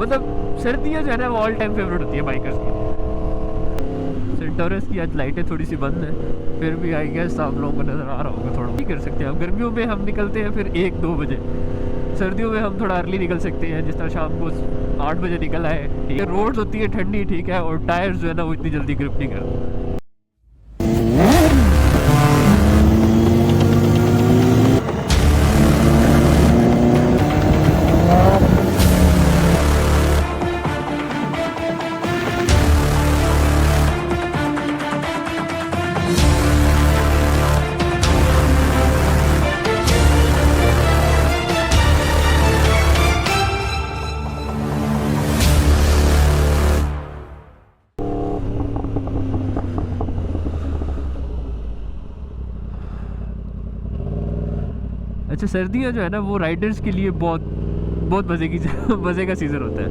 मतलब सर्दियाँ जो है ना वो ऑल टाइम फेवरेट होती है बाइकर्स की। सेंटोरस की आज लाइटें थोड़ी सी बंद है, फिर भी आई गेस आप लोगों को नज़र आ रहा होगा थोड़ा। नहीं कर सकते हम, गर्मियों में हम निकलते हैं फिर 1-2 बजे, सर्दियों में हम थोड़ा अर्ली निकल सकते हैं, जिस तरह शाम को 8 बजे निकल आए, ठीक है। रोड्स होती है ठंडी, ठीक है, और टायर्स जो है ना वो इतनी जल्दी ग्रिप नहीं करते। अच्छा, सर्दियाँ जो है ना वो राइडर्स के लिए बहुत बहुत मज़े का सीज़न होता है।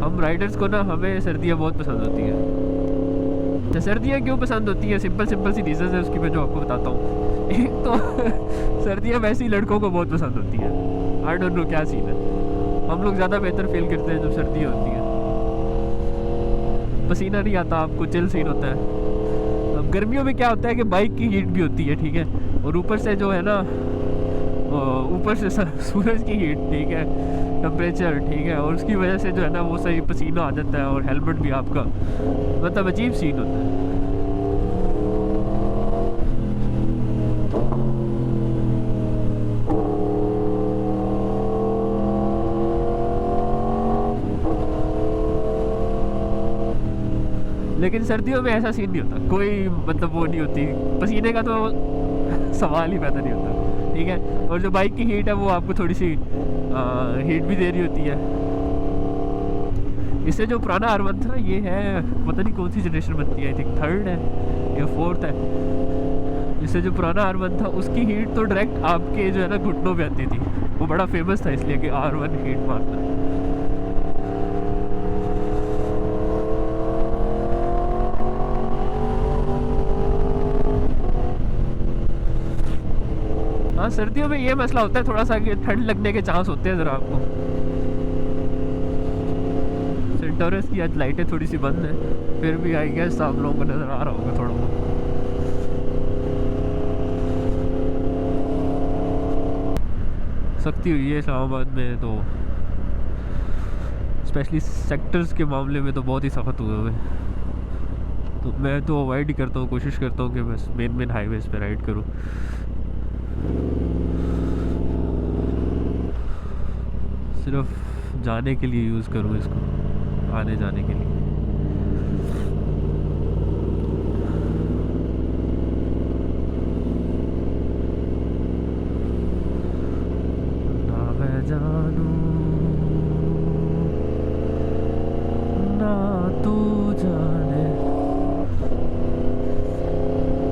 हम राइडर्स को ना, हमें सर्दियाँ बहुत पसंद होती हैं। अच्छा, सर्दियाँ क्यों पसंद होती हैं? सिंपल सी रीज़न है उसकी, मैं जो आपको बताता हूँ। एक तो सर्दियाँ वैसे ही लड़कों को बहुत पसंद होती है, आई डोंट नो क्या सीन है। हम लोग ज़्यादा बेहतर फील करते हैं जब सर्दी होती है, पसीना नहीं आता आपको, चिल सीन होता है। अब गर्मियों में क्या होता है कि बाइक की हीट भी होती है, ठीक है, और ऊपर से जो है ना, ऊपर से सूरज की हीट, ठीक है, टेम्परेचर, ठीक है, और उसकी वजह से जो है ना वो सही पसीना आ जाता है, और हेलमेट भी आपका, मतलब अजीब सीन होता है। लेकिन सर्दियों में ऐसा सीन नहीं होता, कोई मतलब वो नहीं होती, पसीने का तो सवाल ही पैदा नहीं होता, ठीक है। और जो बाइक की हीट है वो आपको थोड़ी सी हीट भी दे रही होती है। इससे जो पुराना R1 था ना, ये है पता नहीं कौन सी जनरेशन बनती है, आई थिंक 3rd है या 4th है। इससे जो पुराना R1 था उसकी हीट तो डायरेक्ट आपके जो है ना घुटनों पे आती थी, वो बड़ा फेमस था इसलिए कि R1 हीट मारता है। हाँ, सर्दियों में ये मसला होता है थोड़ा सा कि ठंड लगने के चांस होते हैं ज़रा आपको। सेंटोरस की आज लाइटें थोड़ी सी बंद है, फिर भी आई गेस आप लोगों को नज़र आ रहा होगा थोड़ा बहुत। सख्ती हुई है इस्लामाबाद में तो, स्पेशली सेक्टर्स के मामले में तो बहुत ही सख्त हुए हुए। तो मैं तो अवॉइड ही करता हूँ, कोशिश करता हूँ कि बस मेन हाईवेज़ पे राइड करूँ। सिर्फ जाने के लिए यूज़ करूँ इसको, आने जाने के लिए। ना मैं जानूं ना तू जाने।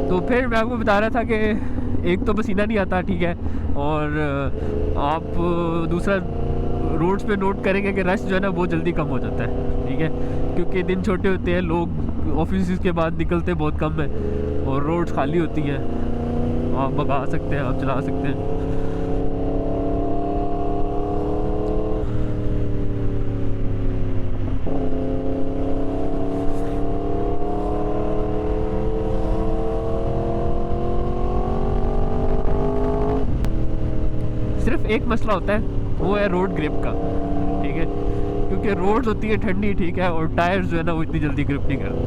तो फिर मैं आपको बता रहा था कि एक तो पसीना नहीं आता, ठीक है, और आप दूसरा रोड्स पे नोट करेंगे कि रश जो है ना बहुत जल्दी कम हो जाता है, ठीक है, क्योंकि दिन छोटे होते हैं, लोग ऑफिस के बाद निकलते बहुत कम है और रोड्स खाली होती हैं, आप भगा सकते हैं, आप चला सकते हैं। सिर्फ एक मसला होता है, वो है रोड ग्रिप का, ठीक है, क्योंकि रोड्स होती है ठंडी, ठीक है, और टायर्स जो है ना वो इतनी जल्दी ग्रिप नहीं करते।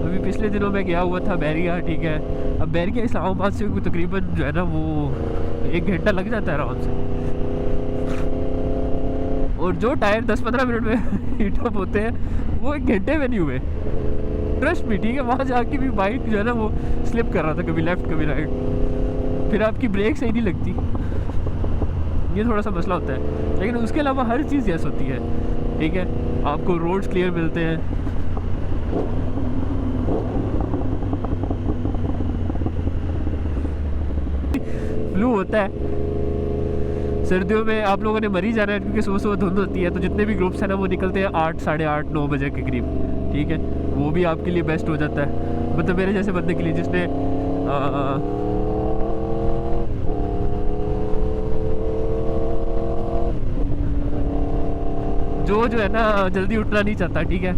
अभी पिछले दिनों में गया हुआ था बैरिया, ठीक है, अब बैरिया इस्लामाबाद से तकरीबन जो है ना वो 1 घंटा लग जाता है आराम से, और जो टायर 10-15 मिनट में हीटअप होते हैं वो 1 घंटे में नहीं हुए, ट्रस्ट मी, ठीक है। वहाँ जाके भी बाइक जो है ना वो स्लिप कर रहा था, कभी लेफ्ट कभी राइट, फिर आपकी ब्रेक सही नहीं लगती, ये थोड़ा सा मसला होता है। लेकिन उसके अलावा हर चीज़ यस होती है, ठीक है, आपको रोड्स क्लियर मिलते हैं, फ्लू होता है। सर्दियों में आप लोगों ने मरी जाना है, क्योंकि सुबह सुबह धुंध होती है, तो जितने भी ग्रुप्स हैं ना वो निकलते हैं 8, साढ़े 8, 9 बजे के करीब, ठीक है, वो भी आपके लिए बेस्ट हो जाता है, मतलब मेरे जैसे बंदे के लिए जिसने जो है ना जल्दी उठना नहीं चाहता, ठीक है,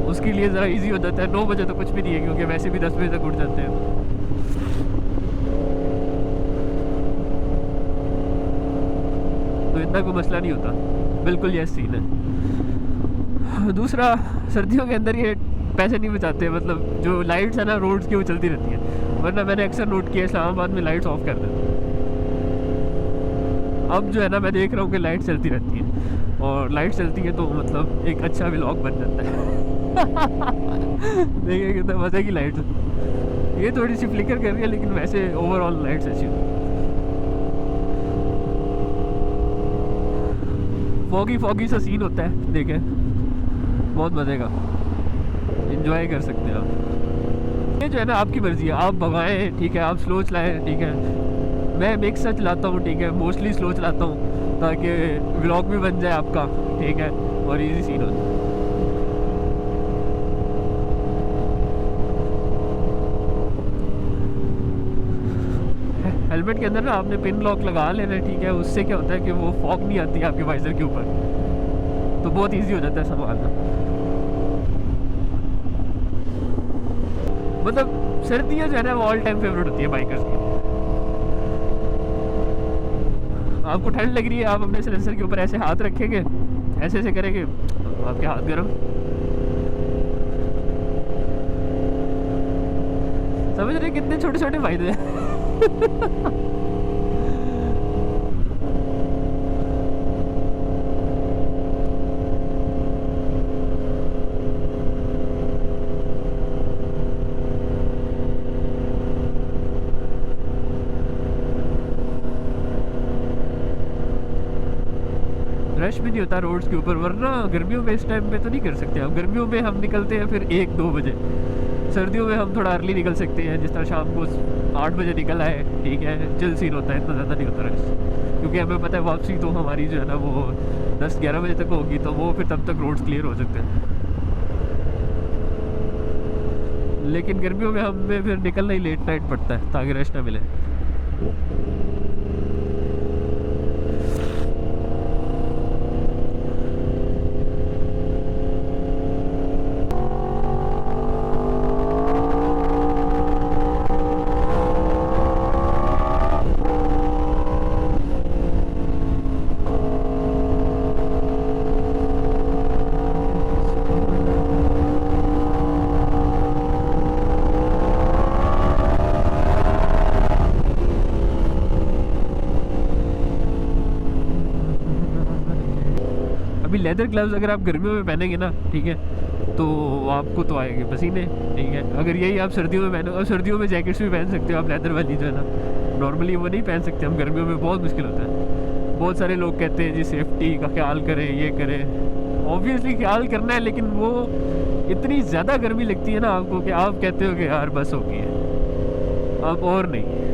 उसके लिए ज़रा इजी हो जाता है। 9 बजे तो कुछ भी नहीं है, क्योंकि वैसे भी 10 बजे तक उठ जाते हैं। तो इतना कोई मसला नहीं होता, बिल्कुल ये सीन है। दूसरा, सर्दियों के अंदर ये पैसे नहीं बचाते, मतलब जो लाइट्स है ना रोड्स की वो चलती रहती है, वरना मैंने अक्सर नोट किया इस्लामाबाद में लाइट्स ऑफ कर देते हैं। अब जो है ना मैं देख रहा हूँ कि लाइट चलती रहती है, और लाइट चलती है तो मतलब एक अच्छा व्लॉग बन जाता है। देखिए कितना मज़े की लाइट, ये थोड़ी सी फ्लिकर कर रही है, लेकिन वैसे ओवरऑल लाइट्स अच्छी होती है। फॉगी सा सीन होता है, देखें बहुत मज़े का, एंजॉय कर सकते हैं आप। ये जो है ना आपकी मर्ज़ी है, आप भगाएं ठीक है, आप स्लो चलाएं ठीक है, मैं मिक्स सा चलाता हूँ ठीक है, मोस्टली स्लो चलाता हूँ ताकि व्लॉग भी बन जाए आपका, ठीक है, और इजी सीन हो जाए। हेलमेट के अंदर ना आपने पिन लॉक लगा लेना है, ठीक है, उससे क्या होता है कि वो फॉग नहीं आती है आपके वाइजर के ऊपर, तो बहुत इजी हो जाता है संभालना। मतलब सर्दियाँ जो है ना वो ऑल टाइम फेवरेट होती है बाइकर्स की। आपको ठंड लग रही है, आप अपने सिलेंसर के ऊपर ऐसे हाथ रखेंगे, ऐसे ऐसे करेंगे, आपके हाथ गर्म, समझ रहे कितने छोटे छोटे फायदे हैं। रश भी नहीं होता रोड्स के ऊपर, वरना गर्मियों में इस टाइम पे तो नहीं कर सकते हम। गर्मियों में हम निकलते हैं फिर 1-2 बजे, सर्दियों में हम थोड़ा अर्ली निकल सकते हैं, जिस तरह शाम को 8 बजे निकल आए, ठीक है, चिल सीन होता है, इतना ज़्यादा नहीं होता रश, क्योंकि हमें पता है वापसी तो हमारी जो है ना वो 10-11 बजे तक होगी, तो वो फिर तब तक रोड्स क्लियर हो सकते हैं। लेकिन गर्मियों में हमें फिर निकलना ही लेट नाइट पड़ता है ताकि रश ना मिले। अभी लेदर ग्लव्स अगर आप गर्मियों में पहनेंगे ना, ठीक है, तो आपको तो आएंगे पसीने, ठीक है। अगर यही आप सर्दियों में पहनो, और सर्दियों में जैकेट्स भी पहन सकते हो आप लेदर वाली जो है ना, नॉर्मली वो नहीं पहन सकते हम, गर्मियों में बहुत मुश्किल होता है। बहुत सारे लोग कहते हैं जी सेफ्टी का ख्याल करें, ये करें, ऑब्वियसली ख्याल करना है, लेकिन वो इतनी ज़्यादा गर्मी लगती है ना आपको कि आप कहते हो कि यार बस हो गई है, अब और नहीं।